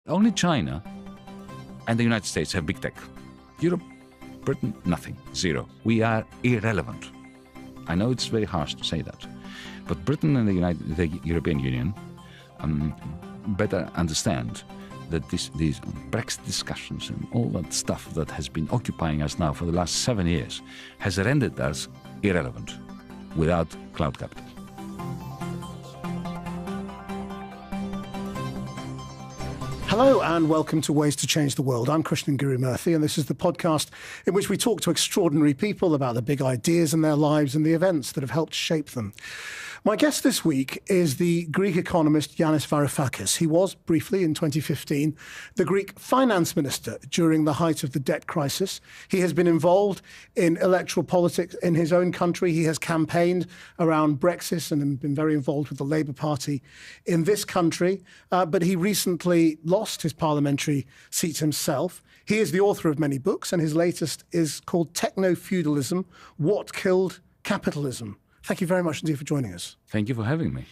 Only China and the United States have big tech. Europe, Britain, nothing, zero. We are irrelevant. I know it's very harsh to say that, but Britain and the European Union better understand that these Brexit discussions and all that stuff that has been occupying us now for the last 7 years has rendered us irrelevant without cloud capital. Hello and welcome to Ways to Change the World. I'm Krishnan Gurumurthy, and this is the podcast in which we talk to extraordinary people about the big ideas in their lives and the events that have helped shape them. My guest this week is the Greek economist Yanis Varoufakis. He was, briefly, in 2015, the Greek finance minister during the height of the debt crisis. He has been involved in electoral politics in his own country. He has campaigned around Brexit and been very involved with the Labour Party in this country. But he recently lost his parliamentary seat himself. He is the author of many books, and his latest is called Tecnofeudalism: What Killed Capitalism? Thank you very much indeed for joining us. Thank you for having me.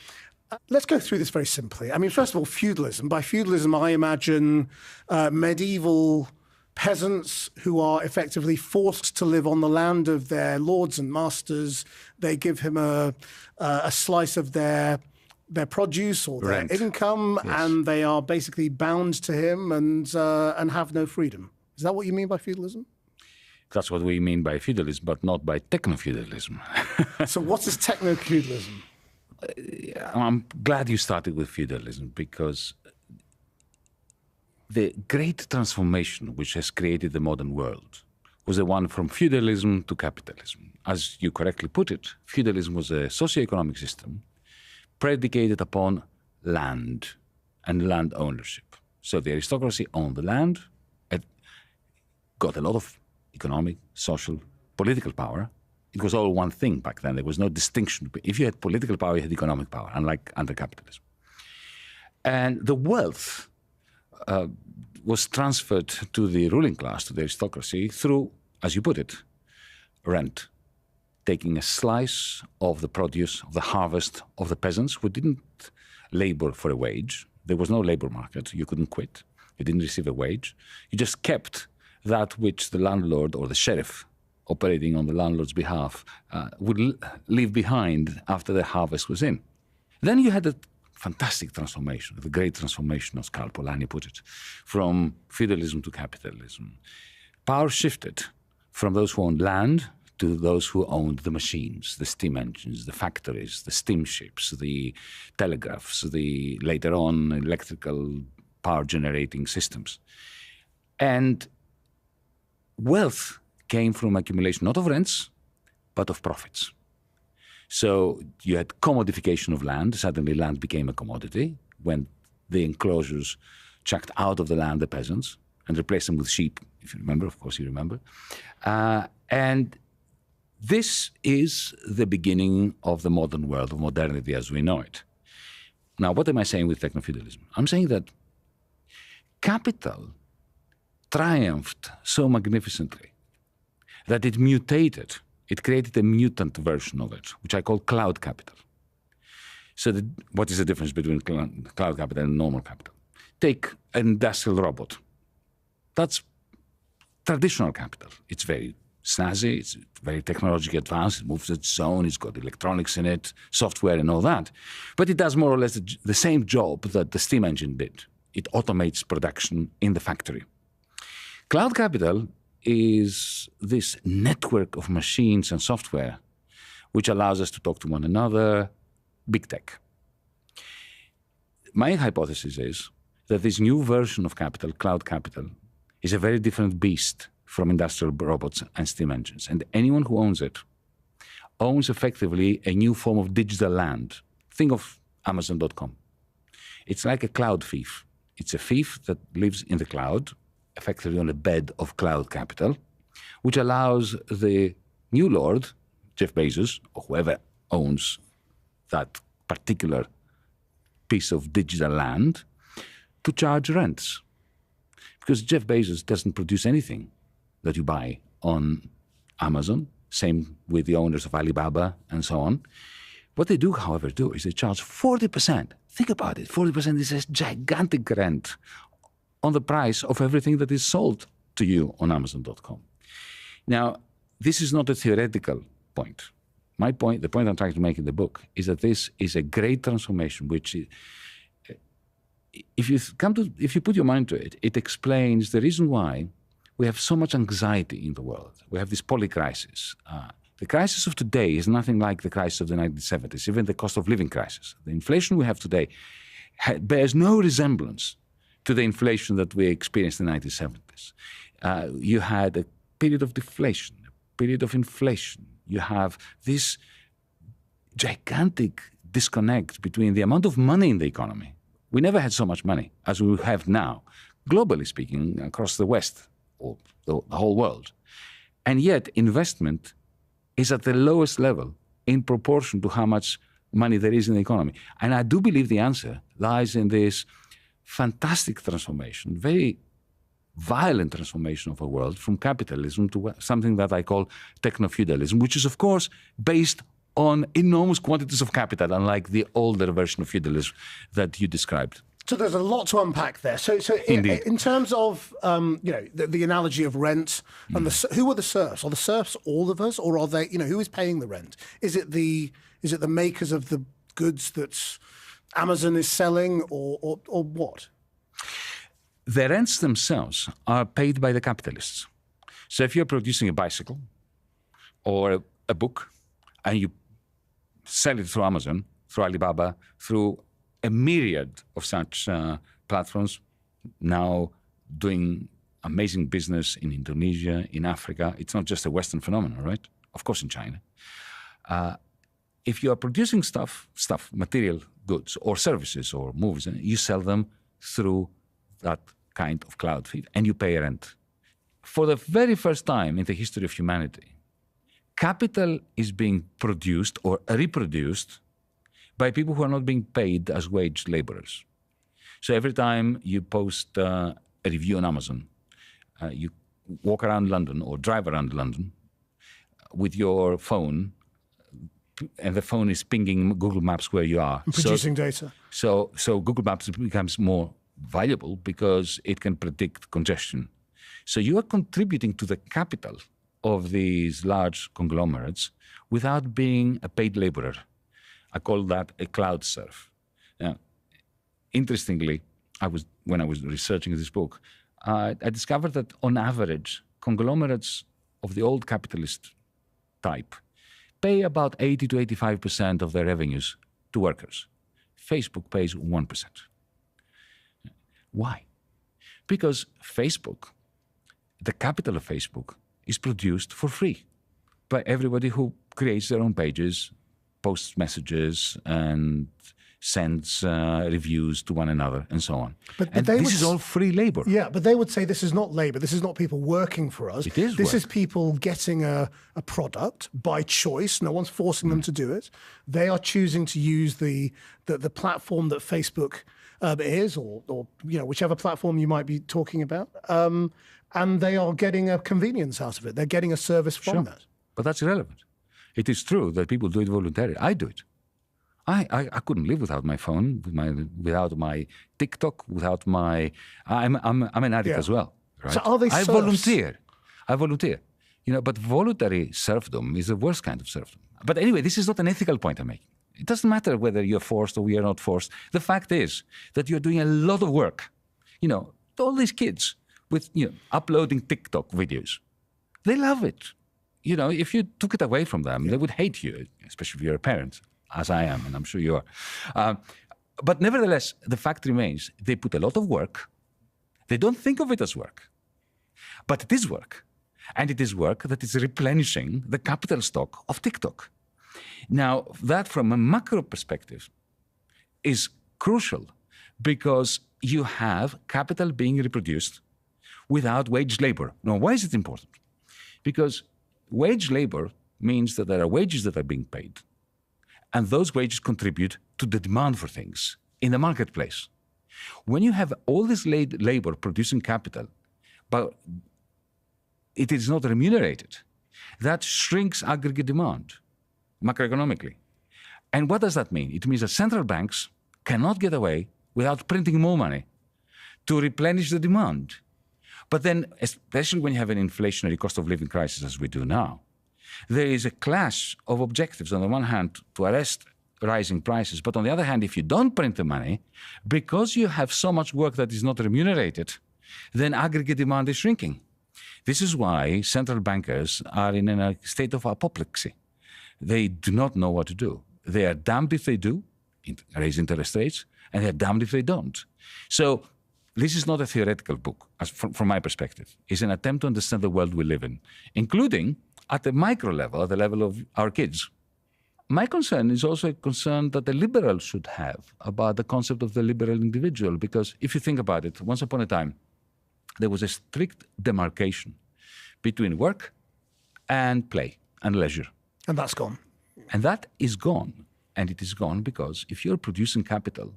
Let's go through this very simply. I mean, first of all, feudalism. By feudalism, I imagine medieval peasants who are effectively forced to live on the land of their lords and masters. They give him a slice of their produce or their income, yes, and they are basically bound to him and have no freedom. Is that what you mean by feudalism? That's what we mean by feudalism, but not by technofeudalism. So what is technofeudalism? I'm glad you started with feudalism, because the great transformation which has created the modern world was the one from feudalism to capitalism. As you correctly put it, feudalism was a socio-economic system predicated upon land and land ownership. So the aristocracy owned the land, it got a lot of economic, social, political power. It was all one thing back then. There was no distinction. If you had political power, you had economic power, unlike under capitalism. And the wealth was transferred to the ruling class, to the aristocracy, through, as you put it, rent, taking a slice of the produce, of the harvest of the peasants who didn't labor for a wage. There was no labor market. You couldn't quit. You didn't receive a wage. You just kept that which the landlord or the sheriff operating on the landlord's behalf would leave behind after the harvest was in. Then you had a fantastic transformation, the great transformation, as Karl Polanyi put it, from feudalism to capitalism. Power shifted from those who owned land to those who owned the machines, the steam engines, the factories, the steamships, the telegraphs, the later on electrical power generating systems. And wealth came from accumulation not of rents, but of profits. So you had commodification of land. Suddenly land became a commodity when the enclosures chucked out of the land the peasants and replaced them with sheep, if you remember. Of course you remember. And this is the beginning of the modern world, of modernity as we know it. Now, what am I saying with technofeudalism? I'm saying that capital triumphed so magnificently that it mutated. It created a mutant version of it, which I call cloud capital. So what is the difference between cloud capital and normal capital? Take an industrial robot. That's traditional capital. It's very snazzy, it's very technologically advanced, it moves its own, it's got electronics in it, software and all that. But it does more or less the same job that the steam engine did. It automates production in the factory. Cloud capital is this network of machines and software which allows us to talk to one another, big tech. My hypothesis is that this new version of capital, cloud capital, is a very different beast from industrial robots and steam engines. And anyone who owns it owns effectively a new form of digital land. Think of Amazon.com. It's like a cloud thief. It's a thief that lives in the cloud, effectively on a bed of cloud capital, which allows the new lord, Jeff Bezos, or whoever owns that particular piece of digital land, to charge rents. Because Jeff Bezos doesn't produce anything that you buy on Amazon, same with the owners of Alibaba and so on. What they do, however, is they charge 40%. Think about it, 40% is a gigantic rent on the price of everything that is sold to you on Amazon.com. Now, this is not a theoretical point. My point, the point I'm trying to make in the book, is that this is a great transformation, which, if you put your mind to it, it explains the reason why we have so much anxiety in the world. We have this polycrisis. The crisis of today is nothing like the crisis of the 1970s, even the cost of living crisis. The inflation we have today bears no resemblance to the inflation that we experienced in the 1970s. You had a period of deflation, a period of inflation. You have this gigantic disconnect between the amount of money in the economy. We never had so much money as we have now, globally speaking, across the West or the whole world. And yet investment is at the lowest level in proportion to how much money there is in the economy. And I do believe the answer lies in this fantastic transformation, very violent transformation of a world from capitalism to something that I call Tecnofeudalism, which is, of course, based on enormous quantities of capital, unlike the older version of feudalism that you described. So there's a lot to unpack there. So in terms of the analogy of rent and who are the serfs? Are the serfs all of us, or are they? Who is paying the rent? Is it the makers of the goods that Amazon is selling, or what? The rents themselves are paid by the capitalists. So if you're producing a bicycle or a book and you sell it through Amazon, through Alibaba, through a myriad of such platforms, now doing amazing business in Indonesia, in Africa. It's not just a Western phenomenon, right? Of course, in China. If you are producing stuff, material goods or services or movies, you sell them through that kind of cloud feed and you pay rent. For the very first time in the history of humanity, capital is being produced or reproduced by people who are not being paid as wage laborers. So every time you post a review on Amazon, you walk around London or drive around London with your phone, and the phone is pinging Google Maps where you are. And producing data. So Google Maps becomes more valuable because it can predict congestion. So you are contributing to the capital of these large conglomerates without being a paid laborer. I call that a cloud serf. Now, interestingly, when I was researching this book, I discovered that on average, conglomerates of the old capitalist type pay about 80 to 85% of their revenues to workers. Facebook pays 1%. Why? Because Facebook, the capital of Facebook, is produced for free by everybody who creates their own pages, posts messages, and sends reviews to one another, and so on. But this is all free labor. Yeah, but they would say this is not labor. This is not people working for us. It is This is people getting a product by choice. No one's forcing them to do it. They are choosing to use the platform that Facebook is, or whichever platform you might be talking about, and they are getting a convenience out of it. They're getting a service from that. But that's irrelevant. It is true that people do it voluntarily. I do it. I couldn't live without my phone, without my TikTok, without my. I'm an addict as well. Right? So are they serfs? I volunteer. But voluntary serfdom is the worst kind of serfdom. But anyway, this is not an ethical point I'm making. It doesn't matter whether you're forced or we are not forced. The fact is that you're doing a lot of work. All these kids with uploading TikTok videos, they love it. If you took it away from them, they would hate you, especially if you're a parent, as I am, and I'm sure you are. But nevertheless, the fact remains, they put a lot of work. They don't think of it as work. But it is work. And it is work that is replenishing the capital stock of TikTok. Now, that from a macro perspective is crucial because you have capital being reproduced without wage labor. Now, why is it important? Because wage labor means that there are wages that are being paid, and those wages contribute to the demand for things in the marketplace. When you have all this labor producing capital, but it is not remunerated, that shrinks aggregate demand macroeconomically. And what does that mean? It means that central banks cannot get away without printing more money to replenish the demand. But then, especially when you have an inflationary cost of living crisis as we do now, there is a clash of objectives. On the one hand, to arrest rising prices, but on the other hand, if you don't print the money, because you have so much work that is not remunerated, then aggregate demand is shrinking. This is why central bankers are in a state of apoplexy. They do not know what to do. They are damned if they do, raise interest rates, and they're damned if they don't. So this is not a theoretical book, from my perspective. It's an attempt to understand the world we live in, including at the micro level, at the level of our kids. My concern is also a concern that the liberals should have about the concept of the liberal individual, because if you think about it, once upon a time, there was a strict demarcation between work and play and leisure. And that's gone. And that is gone. And it is gone because if you're producing capital,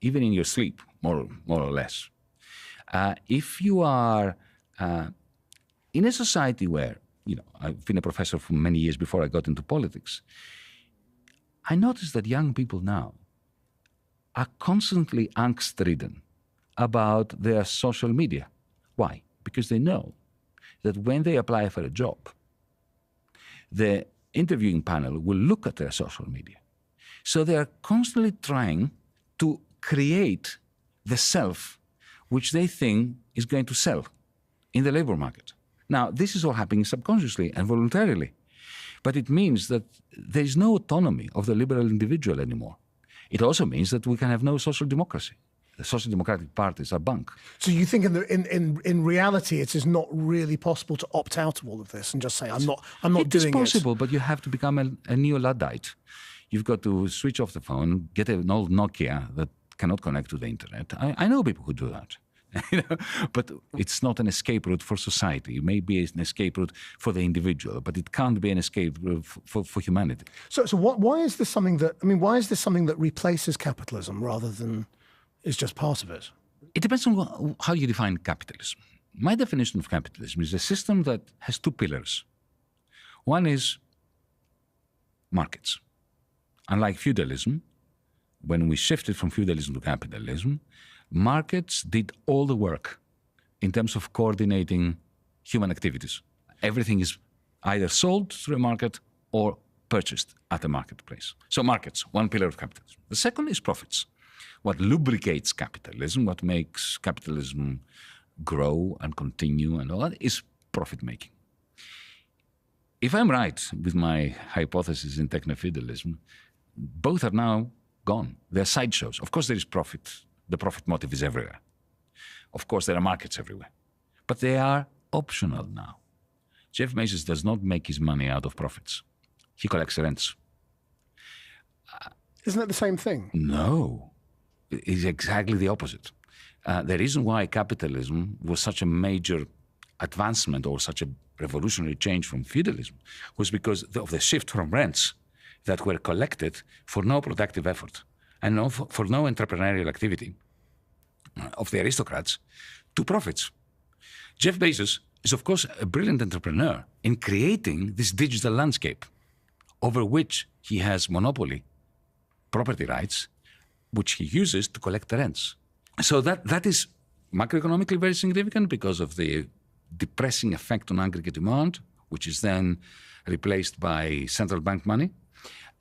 even in your sleep, more or less, if you are in a society where, I've been a professor for many years before I got into politics, I noticed that young people now are constantly angst-ridden about their social media. Why? Because they know that when they apply for a job, the interviewing panel will look at their social media. So they are constantly trying to create the self which they think is going to sell in the labor market. Now, this is all happening subconsciously and voluntarily, but it means that there is no autonomy of the liberal individual anymore. It also means that we can have no social democracy. The social democratic parties are bunk. So you think in reality it is not really possible to opt out of all of this and just say, I'm not doing it? It's possible, but you have to become a neo-Luddite. You've got to switch off the phone, get an old Nokia that cannot connect to the internet. I know people who do that. But it's not an escape route for society. It may be an escape route for the individual, but it can't be an escape route for humanity. So why is this something that replaces capitalism rather than is just part of it? It depends on how you define capitalism. My definition of capitalism is a system that has two pillars. One is markets. Unlike feudalism, when we shifted from feudalism to capitalism, markets did all the work in terms of coordinating human activities. Everything is either sold through a market or purchased at a marketplace. So markets, one pillar of capitalism. The second is profits. What lubricates capitalism, what makes capitalism grow and continue and all that is profit making. If I'm right with my hypothesis in Tecnofeudalism, both are now gone. They're sideshows. Of course there is profit. The profit motive is everywhere. Of course there are markets everywhere. But they are optional now. Jeff Bezos does not make his money out of profits. He collects rents. Isn't that the same thing? No. It's exactly the opposite. The reason why capitalism was such a major advancement or such a revolutionary change from feudalism was because of the shift from rents that were collected for no productive effort and for no entrepreneurial activity of the aristocrats to profits. Jeff Bezos is, of course, a brilliant entrepreneur in creating this digital landscape over which he has monopoly property rights, which he uses to collect the rents. So that is macroeconomically very significant because of the depressing effect on aggregate demand, which is then replaced by central bank money.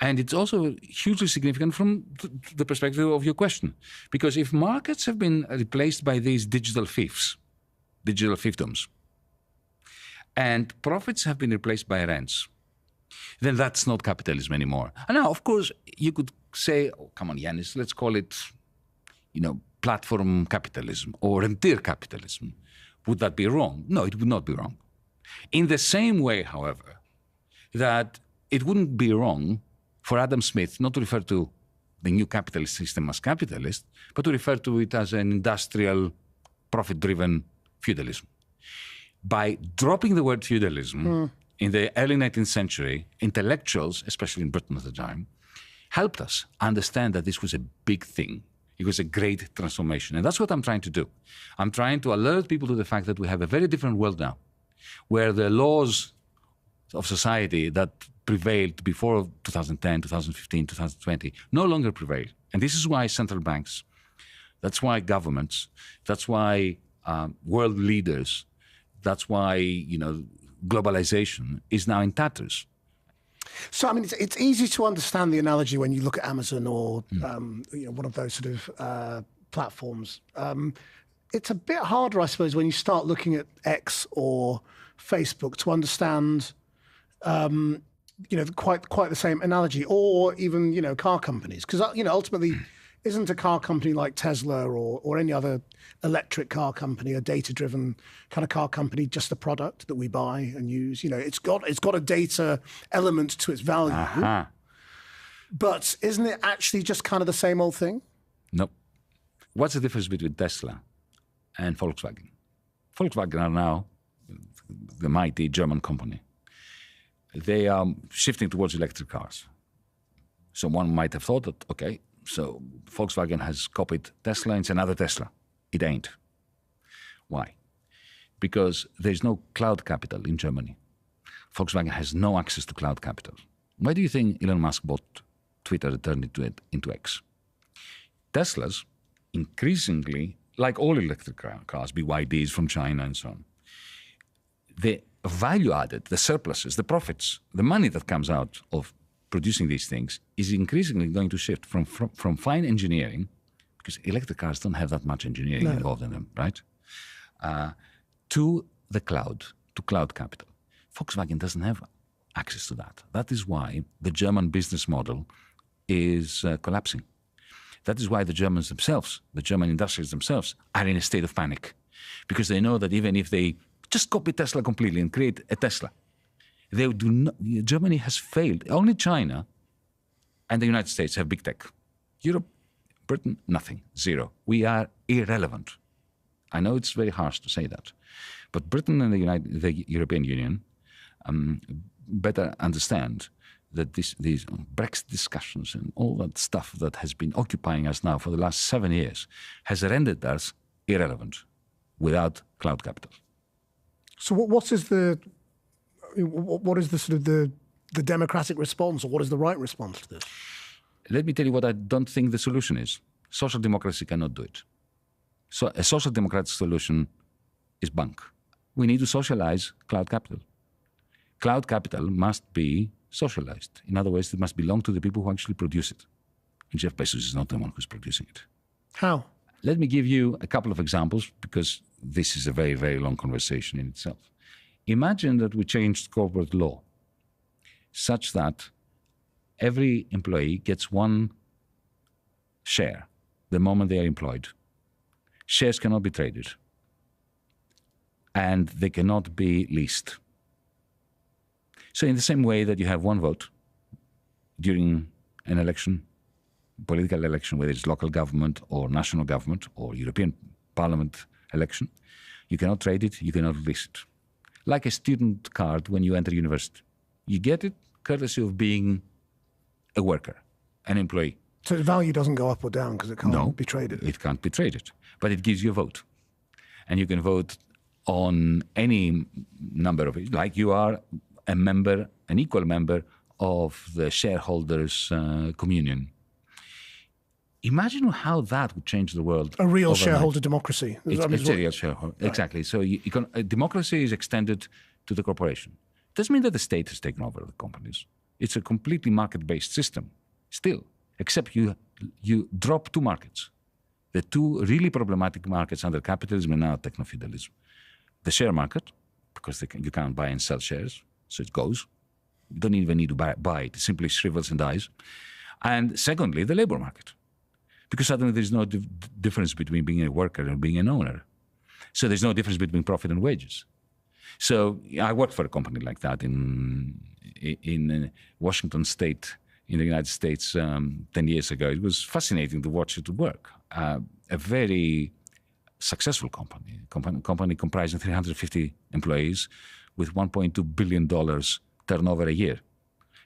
And it's also hugely significant from the perspective of your question. Because if markets have been replaced by these digital fiefs, digital fiefdoms, and profits have been replaced by rents, then that's not capitalism anymore. And now, of course, you could say, oh, come on, Yanis, let's call it, platform capitalism or rentier capitalism. Would that be wrong? No, it would not be wrong. In the same way, however, that it wouldn't be wrong for Adam Smith not to refer to the new capitalist system as capitalist, but to refer to it as an industrial, profit-driven feudalism. By dropping the word feudalism in the early 19th century, intellectuals, especially in Britain at the time, helped us understand that this was a big thing. It was a great transformation. And that's what I'm trying to do. I'm trying to alert people to the fact that we have a very different world now, where the laws of society that prevailed before 2010, 2015, 2020 no longer prevail. And this is why central banks That's why governments, that's why world leaders, that's why, globalization is now in tatters. So, I mean, it's easy to understand the analogy when you look at Amazon or one of those sort of platforms. It's a bit harder, I suppose, when you start looking at X or Facebook to understand, quite the same analogy, or even, car companies. Because, ultimately, isn't a car company like Tesla or any other electric car company, a data-driven kind of car company, just a product that we buy and use? It's got a data element to its value. Uh-huh. But isn't it actually just kind of the same old thing? No. What's the difference between Tesla and Volkswagen? Volkswagen are now the mighty German company. They are shifting towards electric cars. So one might have thought that, okay, so Volkswagen has copied Tesla and it's another Tesla. It ain't. Why? Because there's no cloud capital in Germany. Volkswagen has no access to cloud capital. Why do you think Elon Musk bought Twitter and turned it into X? Teslas, increasingly, like all electric cars, BYDs from China and so on, the value added, the surpluses, the profits, the money that comes out of producing these things is increasingly going to shift from fine engineering, because electric cars don't have that much engineering involved in them, right? To the cloud, to cloud capital. Volkswagen doesn't have access to that. That is why the German business model is collapsing. That is why the Germans themselves, the German industrialists themselves, are in a state of panic, because they know that even if they just copy Tesla completely and create a Tesla, they do not. Germany has failed. Only China and the United States have big tech. Europe, Britain, nothing, zero. We are irrelevant. I know it's very harsh to say that, but Britain and the European Union better understand that these Brexit discussions and all that stuff that has been occupying us now for the last 7 years has rendered us irrelevant without cloud capital. So what is the sort of the democratic response, or what is the right response to this? Let me tell you what I don't think the solution is. Social democracy cannot do it. So a social democratic solution is bunk. We need to socialize cloud capital. Cloud capital must be socialized. In other words, it must belong to the people who actually produce it. And Jeff Bezos is not the one who's producing it. How? Let me give you a couple of examples, because this is a very, very long conversation in itself. Imagine that we changed corporate law such that every employee gets one share the moment they are employed. Shares cannot be traded, and they cannot be leased. So in the same way that you have one vote during an election, political election, whether it's local government or national government or European Parliament election, you cannot trade it, you cannot lease it. Like a student card when you enter university. You get it courtesy of being a worker, an employee. So the value doesn't go up or down because it can't be traded? It can't be traded, but it gives you a vote. And you can vote on any number of it, like you are a member, an equal member of the shareholders' communion. Imagine how that would change the world. A real overnight. Shareholder democracy. It's a real shareholder, right. Exactly. So democracy is extended to the corporation. It doesn't mean that the state has taken over the companies. It's a completely market-based system still, except you drop two markets. The two really problematic markets under capitalism and now Tecnofeudalism. The share market, because you can't buy and sell shares, so it goes. You don't even need to buy it. It simply shrivels and dies. And secondly, the labor market. Because suddenly there's no difference between being a worker and being an owner. So there's no difference between profit and wages. So I worked for a company like that in Washington State in the United States 10 years ago. It was fascinating to watch it work. A very successful company comprising 350 employees with $1.2 billion turnover a year.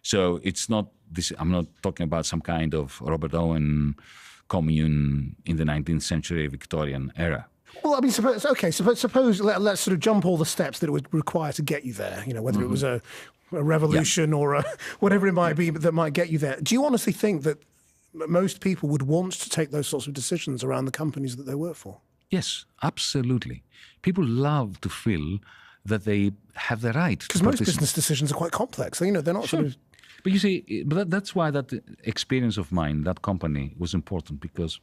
So it's not this. I'm not talking about some kind of Robert Owen commune in the 19th century Victorian era. Well, I mean, suppose let's sort of jump all the steps that it would require to get you there, whether it was a revolution or whatever it might be that might get you there. Do you honestly think that most people would want to take those sorts of decisions around the companies that they work for. Yes, absolutely. People love to feel that they have the right. Because most business decisions are quite complex. You know, they're not sort of... But you see, that's why that experience of mine, that company, was important, because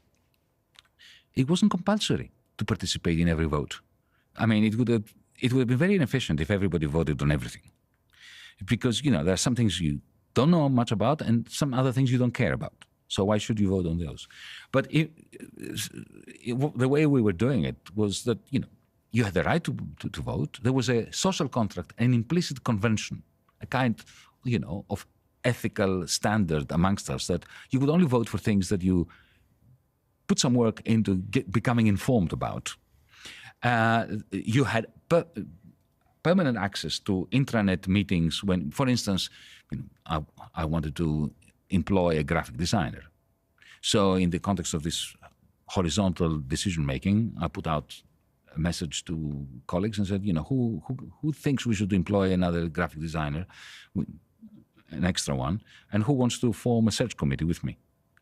it wasn't compulsory to participate in every vote. I mean, it would have been very inefficient if everybody voted on everything. Because, you know, there are some things you don't know much about and some other things you don't care about. So why should you vote on those? But the way we were doing it was that, you know, you had the right to vote. There was a social contract, an implicit convention, a kind, you know, of ethical standard amongst us, that you would only vote for things that you put some work into becoming informed about. You had permanent access to intranet meetings when, for instance, you know, I wanted to employ a graphic designer. So in the context of this horizontal decision-making, I put out a message to colleagues and said, you know, who thinks we should employ another graphic designer, an extra one, and who wants to form a search committee with me?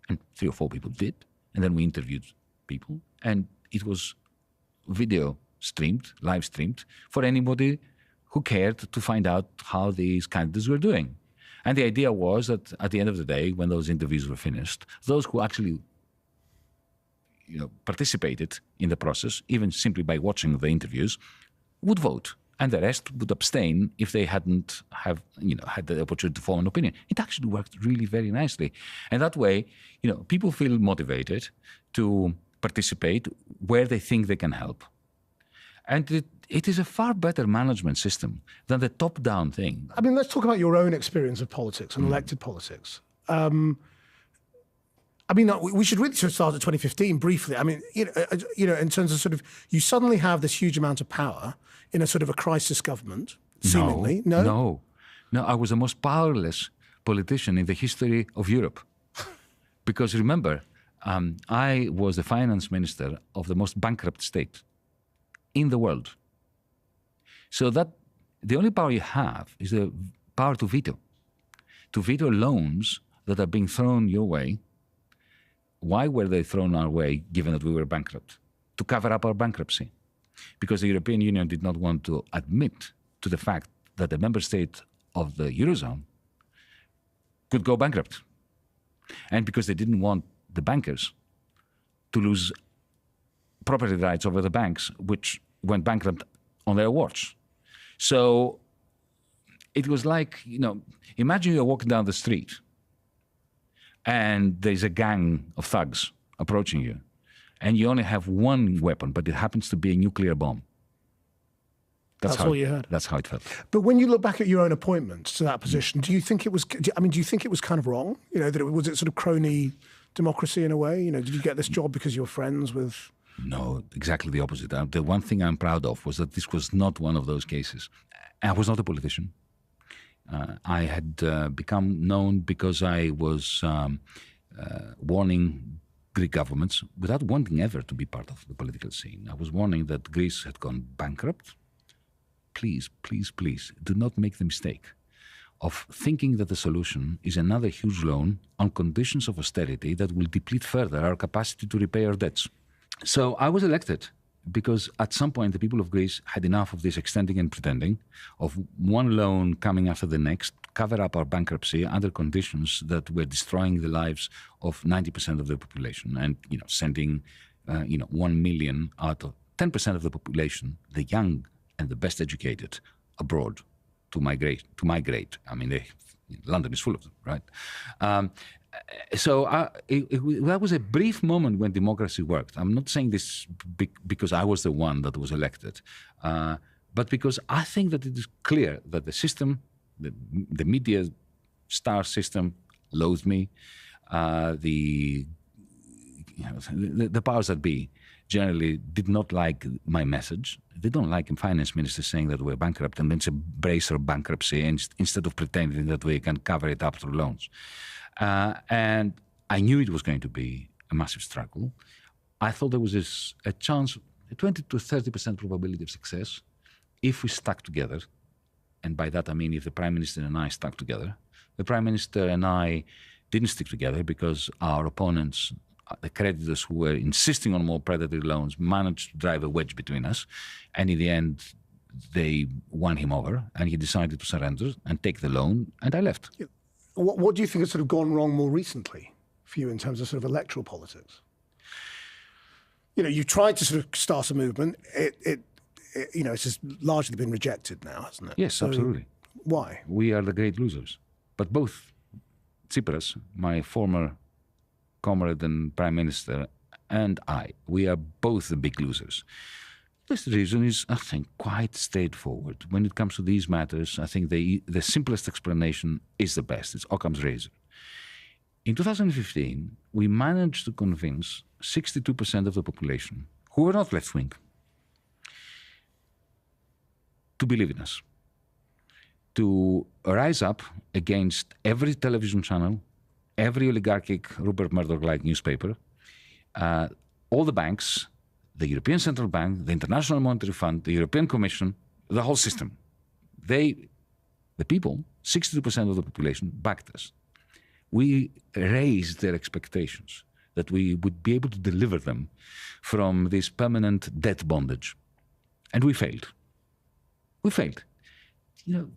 And 3 or 4 people did. And then we interviewed people, and it was video streamed, live streamed, for anybody who cared to find out how these candidates were doing. And the idea was that at the end of the day, when those interviews were finished, those who actually, you know, participated in the process, even simply by watching the interviews, would vote, and the rest would abstain if they hadn't had the opportunity to form an opinion. It actually worked really very nicely, and that way, you know, people feel motivated to participate where they think they can help, and it is a far better management system than the top-down thing. I mean, let's talk about your own experience of politics and elected politics. I mean, we should really start at 2015 briefly. I mean, you know, in terms of sort of, you suddenly have this huge amount of power in a sort of a crisis government, seemingly. No, I was the most powerless politician in the history of Europe. Because remember, I was the finance minister of the most bankrupt state in the world. So that the only power you have is the power to veto loans that are being thrown your way. Why were they thrown our way, given that we were bankrupt? To cover up our bankruptcy. Because the European Union did not want to admit to the fact that a member state of the Eurozone could go bankrupt. And because they didn't want the bankers to lose property rights over the banks, which went bankrupt on their watch. So it was like, you know, imagine you're walking down the street and there's a gang of thugs approaching you, and you only have one weapon, but it happens to be a nuclear bomb. That's all you had. That's how it felt. But when you look back at your own appointments to that position, do you think it was? I mean, do you think it was kind of wrong? You know, that was it sort of crony democracy in a way? You know, did you get this job because you were friends with? No, exactly the opposite. The one thing I'm proud of was that this was not one of those cases. I was not a politician. I had become known because I was warning Greek governments, without wanting ever to be part of the political scene. I was warning that Greece had gone bankrupt. Please, please, please, do not make the mistake of thinking that the solution is another huge loan on conditions of austerity that will deplete further our capacity to repay our debts. So I was elected because at some point the people of Greece had enough of this extending and pretending, of one loan coming after the next, cover up our bankruptcy under conditions that were destroying the lives of 90% of the population, and sending 1 million out of 10% of the population, the young and the best educated, abroad to migrate. I mean, London is full of them, right? So that was a brief moment when democracy worked. I'm not saying this because I was the one that was elected, but because I think that it is clear that the system, the media star system, loathed me. The powers that be generally did not like my message. They don't like a finance minister saying that we're bankrupt and then embrace our bankruptcy instead of pretending that we can cover it up through loans. And I knew it was going to be a massive struggle. I thought there was a chance, a 20 to 30% probability of success if we stuck together. And by that I mean if the Prime Minister and I stuck together. The Prime Minister and I didn't stick together because our opponents, the creditors who were insisting on more predatory loans, managed to drive a wedge between us. And in the end, they won him over and he decided to surrender and take the loan, and I left. Yeah. What do you think has sort of gone wrong more recently for you in terms of sort of electoral politics? You know, you tried to sort of start a movement. It's just largely been rejected now, hasn't it? Yes, so, absolutely. Why? We are the great losers. But both Tsipras, my former comrade and prime minister, and I, we are both the big losers. This reason is, I think, quite straightforward. When it comes to these matters, I think the simplest explanation is the best. It's Occam's razor. In 2015, we managed to convince 62% of the population, who were not left-wing, to believe in us, to rise up against every television channel, every oligarchic Rupert Murdoch-like newspaper, all the banks, the European Central Bank, the International Monetary Fund, the European Commission, the whole system. The people, 62% of the population, backed us. We raised their expectations that we would be able to deliver them from this permanent debt bondage. And we failed. We failed. You know,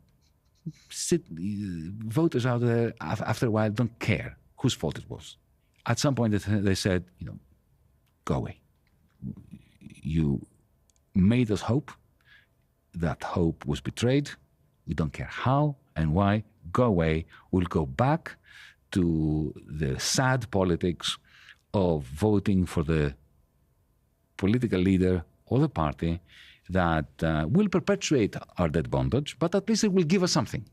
voters out there, after a while, don't care whose fault it was. At some point, they said, you know, go away. You made us hope. That hope was betrayed. We don't care how and why. Go away. We'll go back to the sad politics of voting for the political leader or the party that will perpetuate our debt bondage, but at least it will give us something,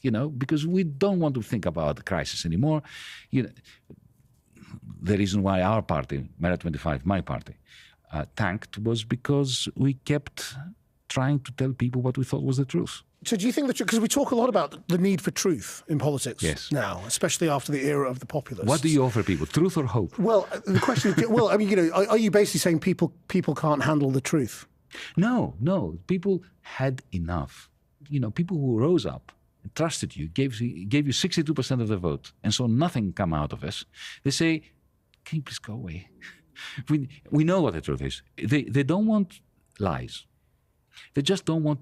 you know, because we don't want to think about the crisis anymore. You know, the reason why our party, Mera25, my party, tanked was because we kept trying to tell people what we thought was the truth. So do you think that, because we talk a lot about the need for truth in politics now, especially after the era of the populists. What do you offer people, truth or hope? Well, the question is, well, I mean, you know, are you basically saying people can't handle the truth? No. People had enough. You know, people who rose up, trusted you, gave you 62% of the vote, and saw nothing come out of us. They say, can you please go away? We know what the truth is. They don't want lies. They just don't want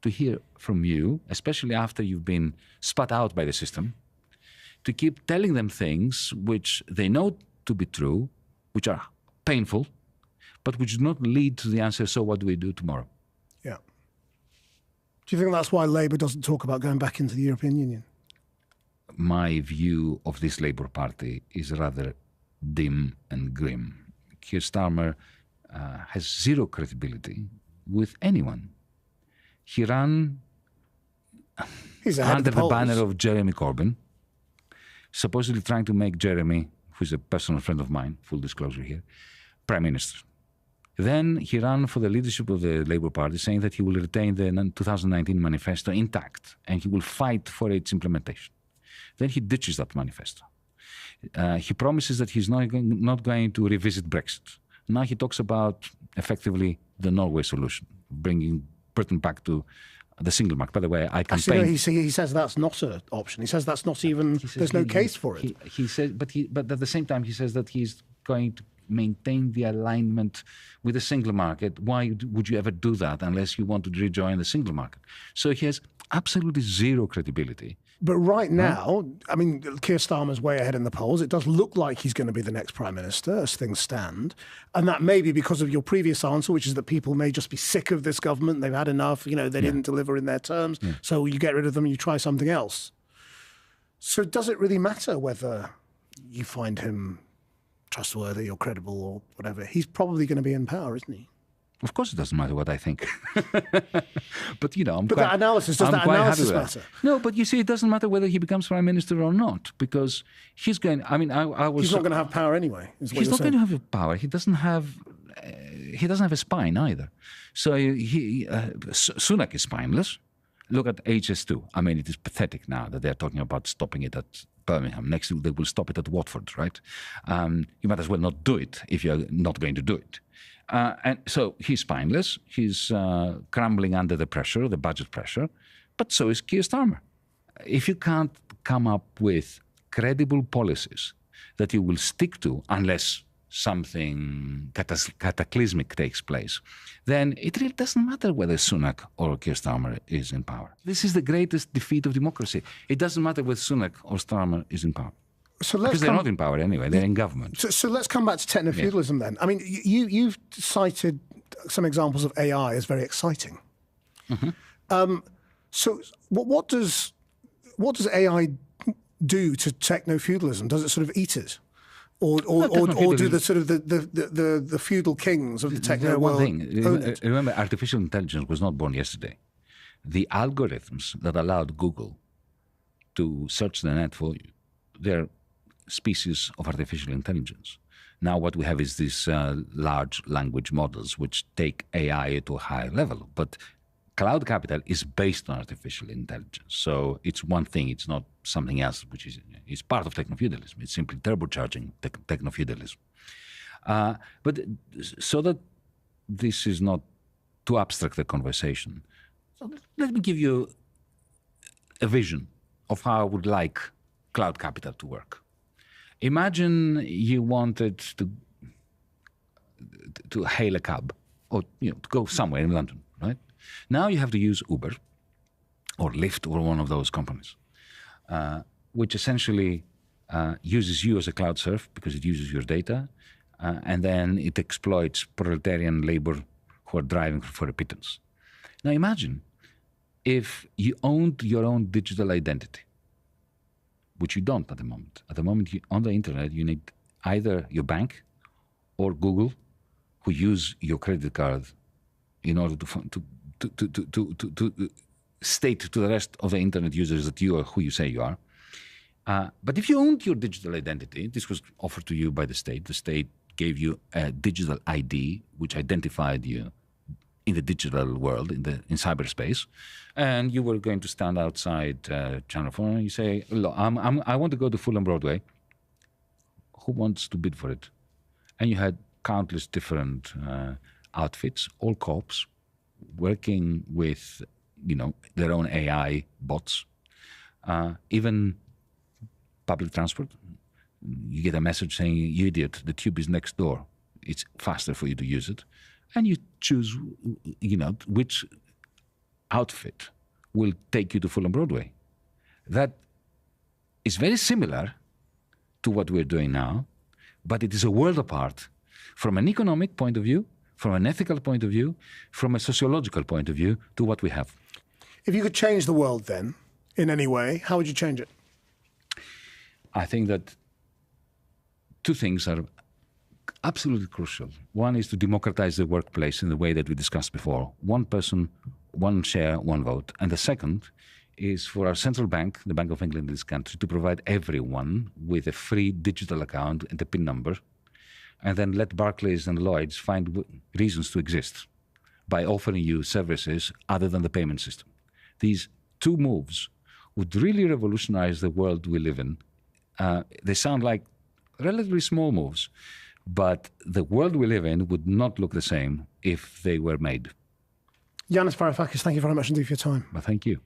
to hear from you, especially after you've been spat out by the system, to keep telling them things which they know to be true, which are painful, but which do not lead to the answer, so what do we do tomorrow? Yeah. Do you think that's why Labour doesn't talk about going back into the European Union? My view of this Labour Party is rather dim and grim. Keir Starmer has zero credibility with anyone. He ran under the banner of Jeremy Corbyn, supposedly trying to make Jeremy, who's a personal friend of mine, full disclosure here, Prime Minister. Then he ran for the leadership of the Labour Party, saying that he will retain the 2019 manifesto intact and he will fight for its implementation. Then he ditches that manifesto. He promises that he's not going to revisit Brexit. Now he talks about, effectively, the Norway solution, bringing Britain back to the single market. By the way, I campaigned... Actually, no, he says that's not an option. He says that's not even... there's no case for it. He says, but at the same time, he says that he's going to maintain the alignment with the single market. Why would you ever do that unless you want to rejoin the single market? So he has absolutely zero credibility. But right now, I mean, Keir Starmer's way ahead in the polls. It does look like he's going to be the next Prime Minister as things stand. And that may be because of your previous answer, which is that people may just be sick of this government. They've had enough. You know, they didn't deliver in their terms. Yeah. So you get rid of them and you try something else. So does it really matter whether you find him trustworthy or credible or whatever? He's probably going to be in power, isn't he? Of course it doesn't matter what I think. But, you know, does that analysis matter? No, but you see, it doesn't matter whether he becomes Prime Minister or not, because he's going... I mean, he's not going to have power anyway, is what he's not saying. going to have power. He doesn't have a spine either. So Sunak is spineless. Look at HS2. I mean, it is pathetic now that they're talking about stopping it at Birmingham. Next, they will stop it at Watford, right? You might as well not do it if you're not going to do it. And so he's spineless. He's crumbling under the pressure, the budget pressure. But so is Keir Starmer. If you can't come up with credible policies that you will stick to unless something cataclysmic takes place, then it really doesn't matter whether Sunak or Keir Starmer is in power. This is the greatest defeat of democracy. It doesn't matter whether Sunak or Starmer is in power. Because they're not in power anyway, they're in government. So let's come back to technofeudalism then. I mean, you've cited some examples of AI as very exciting. So what does AI do to technofeudalism? Does it sort of eat it? Or do the sort of the feudal kings of the techno world? One thing, remember, artificial intelligence was not born yesterday. The algorithms that allowed Google to search the net for you, they're species of artificial intelligence. Now what we have is these large language models which take AI to a higher level. But cloud capital is based on artificial intelligence. So it's one thing, it's not something else, which is part of technofeudalism. It's simply turbocharging technofeudalism. But so that this is not too abstract a conversation, so let me give you a vision of how I would like cloud capital to work. Imagine you wanted to hail a cab or to go somewhere in London, right? Now you have to use Uber or Lyft or one of those companies, which essentially uses you as a cloud serf because it uses your data, and then it exploits proletarian labor who are driving for a pittance. Now imagine if you owned your own digital identity, which you don't at the moment. At the moment, on the internet, you need either your bank or Google, who use your credit card in order to state to the rest of the internet users that you are who you say you are. But if you owned your digital identity, this was offered to you by the state. The state gave you a digital ID, which identified you in the digital world, in cyberspace, and you were going to stand outside Channel 4 and you say, look, I want to go to Fulham Broadway. Who wants to bid for it? And you had countless different outfits, all cops, working with their own AI bots, even public transport. You get a message saying, you idiot, the tube is next door. It's faster for you to use it. And you choose, which outfit will take you to Fulham Broadway. That is very similar to what we're doing now, but it is a world apart from an economic point of view, from an ethical point of view, from a sociological point of view to what we have. If you could change the world then, in any way, how would you change it? I think that two things are absolutely crucial. One is to democratize the workplace in the way that we discussed before. One person, one share, one vote. And the second is for our central bank, the Bank of England in this country, to provide everyone with a free digital account and a PIN number, and then let Barclays and Lloyds find reasons to exist by offering you services other than the payment system. These two moves would really revolutionize the world we live in. They sound like relatively small moves, but the world we live in would not look the same if they were made. Yanis Varoufakis, thank you very much indeed for your time. Well, thank you.